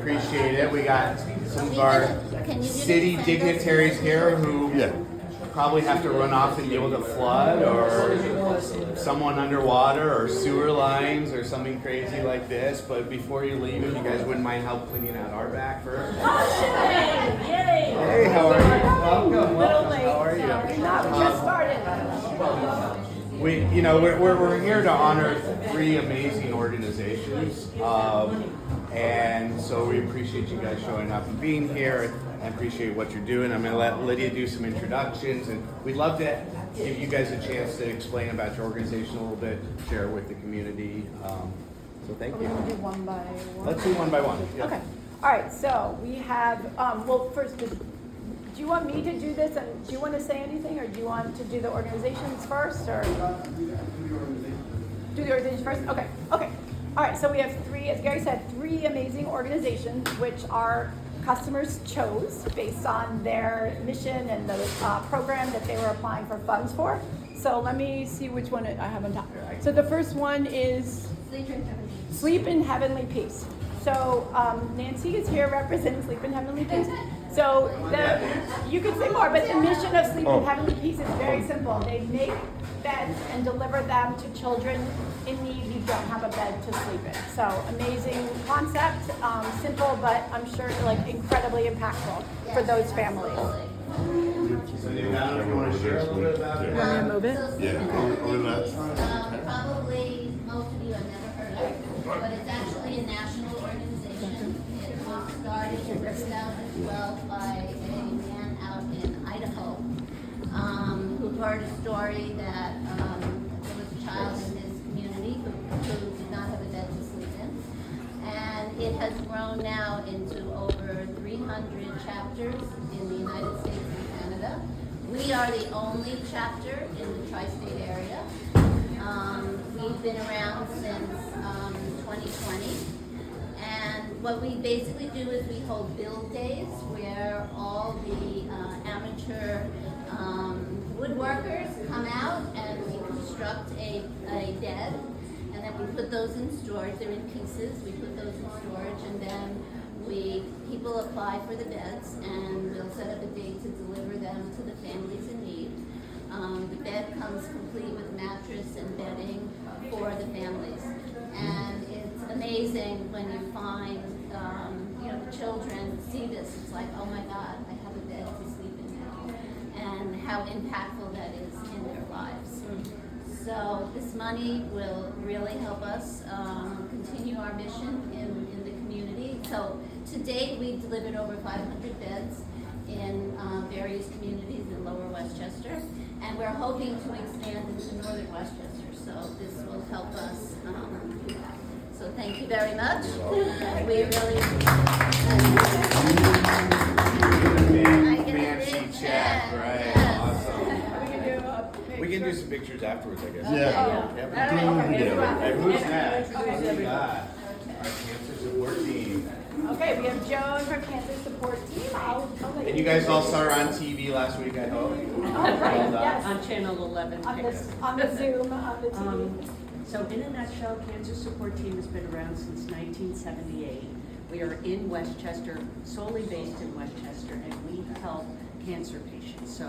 Appreciate it. We got some of our city dignitaries here who probably have to run off and deal with a flood or someone underwater or sewer lines or something crazy like this. But before you leave, if you guys wouldn't mind help cleaning out our back first. Yay! Hey, how are you? Welcome. How are you? Just started. We're here to honor 3 amazing organizations. And so we appreciate you guys showing up and being here and appreciate what you're doing. I'm going to let Lydia do some introductions, and we'd love to give you guys a chance to explain about your organization a little bit, share with the community. So thank you. We'll do one by one. Let's do one by one. Yeah. Okay. All right. So we have, well, first, do you want me to do this, and do you want to say anything, or do you want to do the organizations first, or? Do the organizations first? Okay. Okay. All right, so we have 3, as Gary said, 3 amazing organizations which our customers chose based on their mission and the program that they were applying for funds for. So let me see which one I have on top. So the first one is Sleep in Heavenly Peace. So Nancy is here representing Sleep in Heavenly Peace. So you could say more, but the mission of Sleep in Heavenly Peace is very simple. They make beds and deliver them to children in need who don't have a bed to sleep in. So amazing concept, simple, but I'm sure like incredibly impactful for those families. So David, I don't know if you want to share a little bit about it. You want me to move it? Probably most of you have never heard of it, but it's actually a national organization. It was started in 2012 by a man out in Idaho who heard a story that there was a child in his community who did not have a bed to sleep in. And it has grown now into over 300 chapters in the United States and Canada. We are the only chapter in the tri-state area. We've been around since 2020. And what we basically do is we hold build days where all the amateur woodworkers come out and we construct a bed, and then we put those in storage. They're in pieces. We put those in storage, and then people apply for the beds, and we'll set up a date to deliver them to the families in need. The bed comes complete with mattress and bedding for the families, and it's amazing when you find the children see this. It's like, oh my God, I have a bed to sleep in now, and how impactful that is in their lives. So this money will really help us continue our mission in the community. So to date, we've delivered over 500 beds in various communities in Lower Westchester, and we're hoping to expand into Northern Westchester. So this will help us do that. So thank you very much. We really fancy check, right? Yes. Awesome. We can do some pictures afterwards, I guess. Hey, who's next? Who we got? Our cancer support team. Okay, we have Joan from Cancer Support Team. And you guys all saw her on TV last week, I hope. Yes. On Channel 11. On the Zoom, on the TV. So in a nutshell, Cancer Support Team has been around since 1978. We are in Westchester, solely based in Westchester, and we help cancer patients. So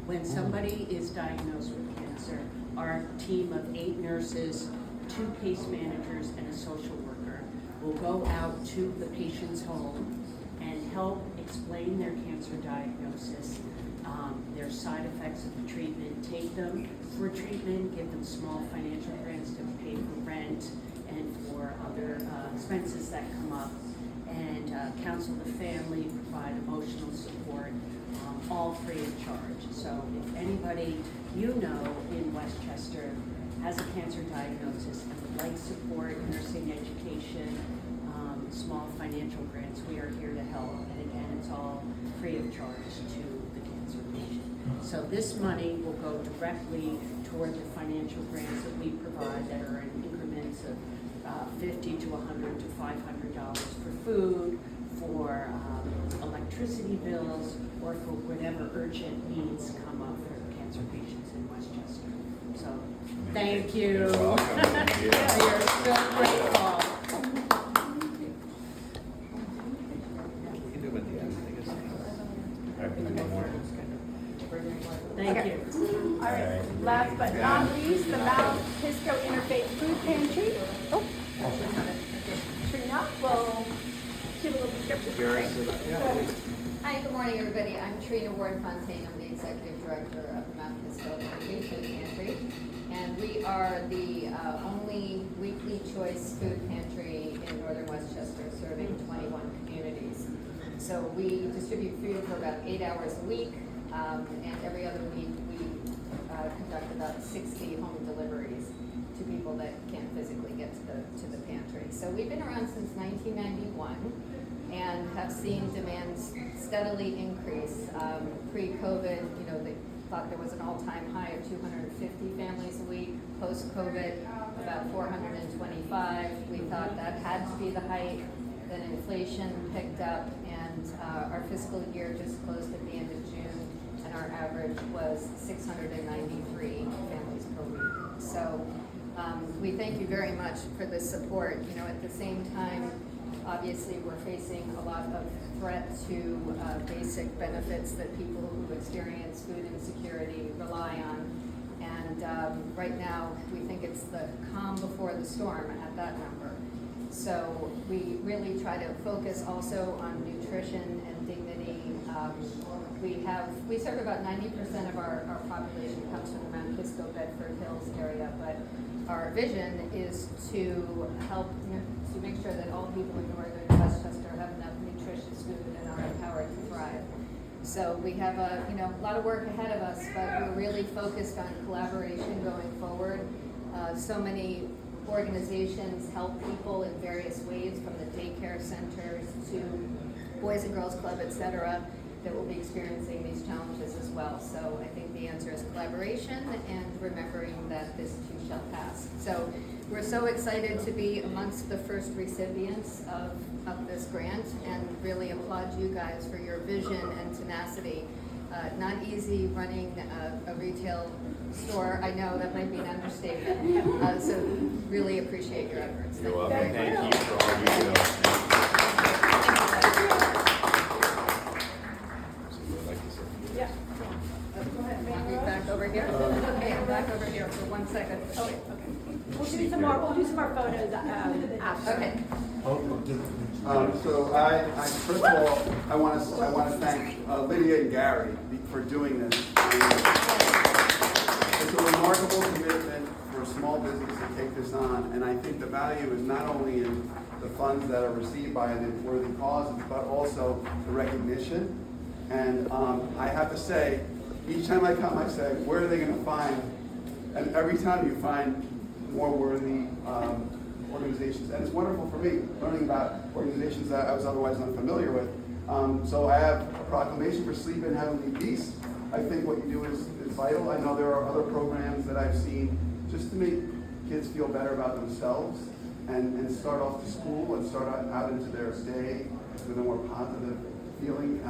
when somebody is diagnosed with cancer, our team of 8 nurses, 2 case managers, and a social worker will go out to the patient's home and help explain their cancer diagnosis, their side effects of the treatment, take them for treatment, give them small financial grants to pay for rent and for other expenses that come up, and counsel the family, provide emotional support, all free of charge. So if anybody you know in Westchester has a cancer diagnosis and would like support, nursing education, small financial grants, we are here to help. And again, it's all free of charge to the cancer patient. So this money will go directly toward the financial grants that we provide that are in increments of $50 to $100 to $500 for food, for electricity bills, or for whatever urgent needs come up for cancer patients in Westchester. So, thank you. You're welcome. Thank you. We are so grateful. Thank you. All right, last but not least, the Mount Pisco Interfaith Food Pantry. Oh, Trina will give a little description. Hi, good morning, everybody. I'm Trina Ward-Fontaine. I'm the Executive Director of the Mount Pisco Interfaith Food Pantry. And we are the only weekly choice food pantry in northern Westchester, serving 21 communities. So we distribute food for about 8 hours a week, and every other week we conduct about 60 home deliveries to people that can't physically get to the pantry. So we've been around since 1991 and have seen demands steadily increase. Pre-COVID, they thought there was an all-time high of 250 families a week. Post-COVID, about 425. We thought that had to be the height. Then inflation picked up, and our fiscal year just closed at the end of June, and our average was 693 families per week. So we thank you very much for the support. At the same time, obviously, we're facing a lot of threat to basic benefits that people who experience food insecurity rely on. And right now, we think it's the calm before the storm at that number. So we really try to focus also on nutrition and dignity. We serve about 90% of our population comes from the Mount Pisco Bedford Hills area, but our vision is to help to make sure that all people in northern Westchester have enough nutritious food and are empowered to thrive. So we have a lot of work ahead of us, but we're really focused on collaboration going forward. So many organizations help people in various ways, from the daycare centers to Boys and Girls Club, etc., that will be experiencing these challenges as well. So I think the answer is collaboration and remembering that this too shall pass. So we're so excited to be amongst the first recipients of this grant, and really applaud you guys for your vision and tenacity. Not easy running a retail store. I know that might be an understatement. So really appreciate your efforts. You're welcome. Thank you for all you do. Yeah. Go ahead. Back over here. Okay, I'm back over here for 1 second. Okay. We'll do some more photos after. Okay. So I first of all, I want to thank Lydia and Gary for doing this. It's a remarkable commitment for a small business to take this on, and I think the value is not only in the funds that are received by the worthy causes, but also the recognition. And I have to say, each time I come, I say, where are they going to find? And every time you find more worthy organizations. And it's wonderful for me, learning about organizations that I was otherwise unfamiliar with. So I have a proclamation for Sleep in Heavenly Peace. I think what you do is vital. I know there are other programs that I've seen just to make kids feel better about themselves and start off to school and start out into their day with a more positive feeling.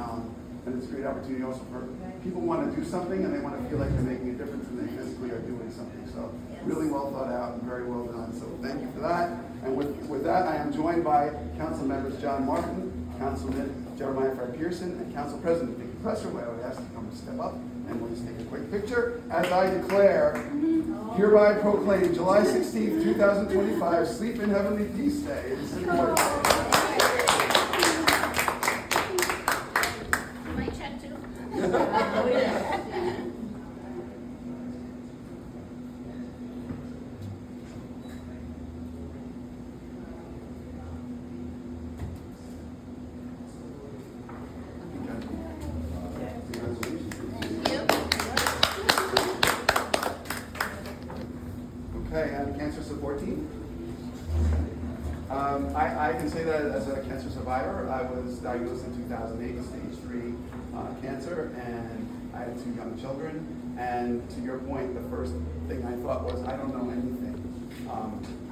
And it's a great opportunity also for people who want to do something and they want to feel like they're making a difference and they physically are doing something. So really well thought out and very well done. So thank you for that. And with that, I am joined by Council Members John Martin, Councilman Jeremiah Fry Pearson, and Council President Vicki Presser, who I would ask to come and step up and we'll just take a quick picture as I declare, hereby proclaim July 16th, 2025, Sleep in Heavenly Peace Day. It is important. My check too. Oh, yeah. Okay, and cancer support team. I can say that as a cancer survivor. I was diagnosed in 2008, stage 3 cancer, and I had 2 young children. And to your point, the first thing I thought was, I don't know anything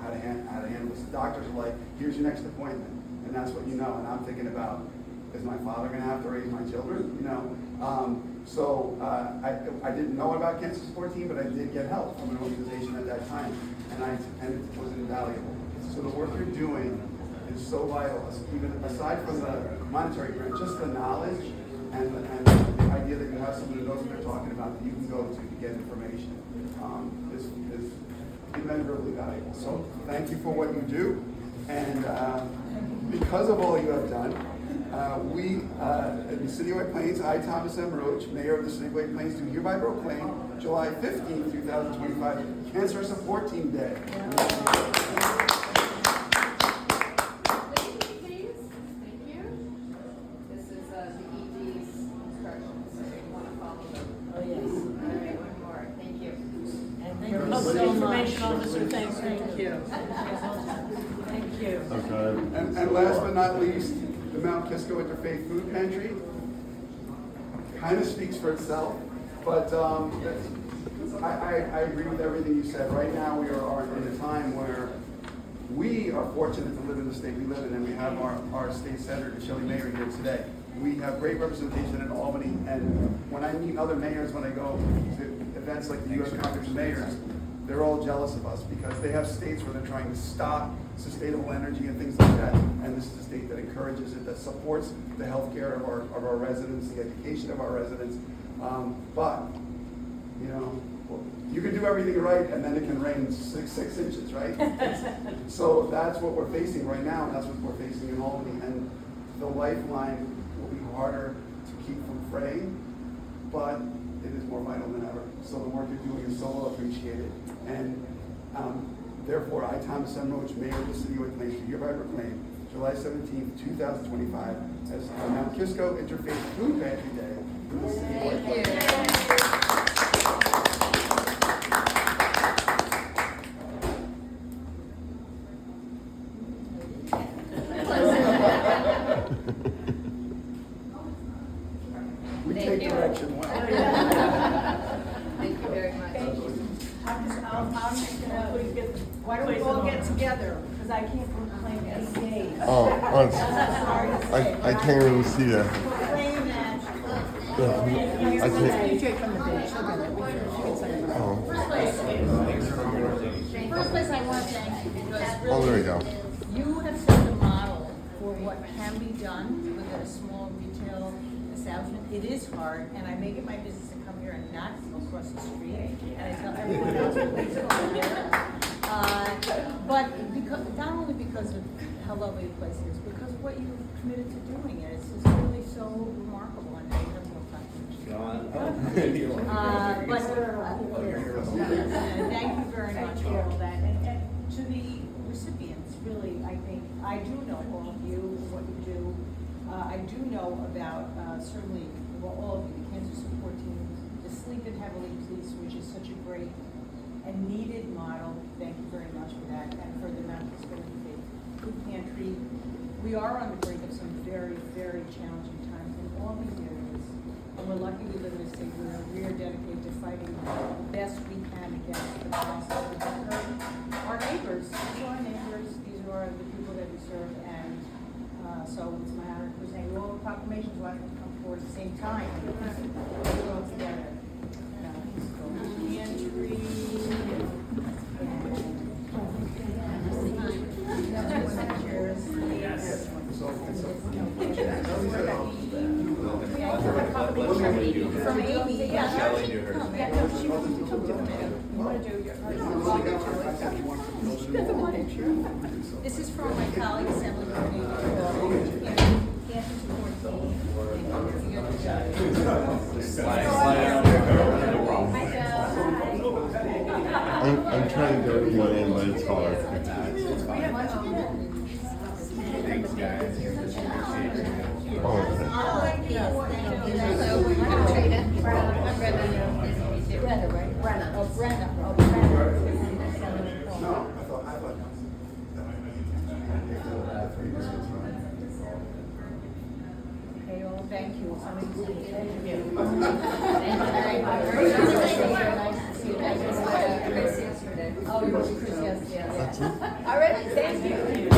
how to handle this. Doctors are like, here's your next appointment, and that's what you know. And I'm thinking about, is my father going to have to raise my children? So I didn't know about cancer support team, but I did get help from an organization at that time, and it was invaluable. So the work you're doing is so vital, even aside from the monetary grant, just the knowledge and the idea that you have someone who knows what they're talking about that you can go to get information is immeasurably valuable. So thank you for what you do, and because of all you have done, we in the City of White Plains, I, Thomas M. Roach, Mayor of the City of White Plains, do hereby proclaim July 15th, 2025, Cancer Support Team Day. Thank you. This is the ED's instructions, so you want to follow them. Oh, yes. All right, one more. Thank you. And your public information officer, thank you. Thank you. Okay. And last but not least, the Mount Kisco Interfaith Food Pantry kind of speaks for itself, but I agree with everything you said. Right now, we are in a time where we are fortunate to live in the state we live in, and we have our state senator, Shelley Mayer, here today. We have great representation in Albany, and when I meet other mayors, when I go to events like the U.S. Conference of Mayors, they're all jealous of us because they have states where they're trying to stop sustainable energy and things like that. And this is a state that encourages it, that supports the healthcare of our residents, the education of our residents. But, you know, you can do everything right and then it can rain six inches, right? So that's what we're facing right now, and that's what we're facing in Albany. And the lifeline will be harder to keep from fraying, but it is more vital than ever. So the work you're doing is so well appreciated. And therefore, I, Thomas M. Roach, Mayor of the City of White Plains, do hereby proclaim July 17th, 2025 as the Mount Kisco Interfaith Food Pantry Day in the City of White Plains. We take direction well. Thank you very much. Why don't we all get together? Because I can't proclaim any days. Oh, I can't even see that. Proclaim that. I can't. DJ from the bench, she'll get it. She can say it. Oh, First place I want to thank you because oh, there we go. You have set the model for what can be done within a small retail establishment. It is hard, and I make it my business to come here and not go across the street, and I tell everyone else to please go here. But because, not only because of how lovely the place is, because of what you've committed to doing it. It's just really so remarkable, and I have more John. thank you very much for all that. And to the recipients, really, I think, I do know all of you, what you do. I do know about, certainly, well, all of you, the Cancer Support Team, the Sleep It Heavily Police, which is such a great and needed model. Thank you very much for that, and for the Mount Kisco Food Pantry. We are on the brink of some very, very challenging times in all these areas. And we're lucky we live in a state where we are dedicated to fighting the best we can against the crisis that hurt our neighbors. These are our neighbors. These are the people that we serve. And so it's my honor to present you all the proclamations. Why don't we come forward at the same time? We're all together. From Amy, yeah. Shelley do hers. Yeah, no, she wants to do it. You want to do your This is from my colleague, Assembly Committee. Cancer Support Team. I'm trying to get everyone in, but it's hard. Thanks, guys. Oh, okay. No, I thought. Okay, well, thank you. Oh, you were Chris, yes. That's it? All right, thank you.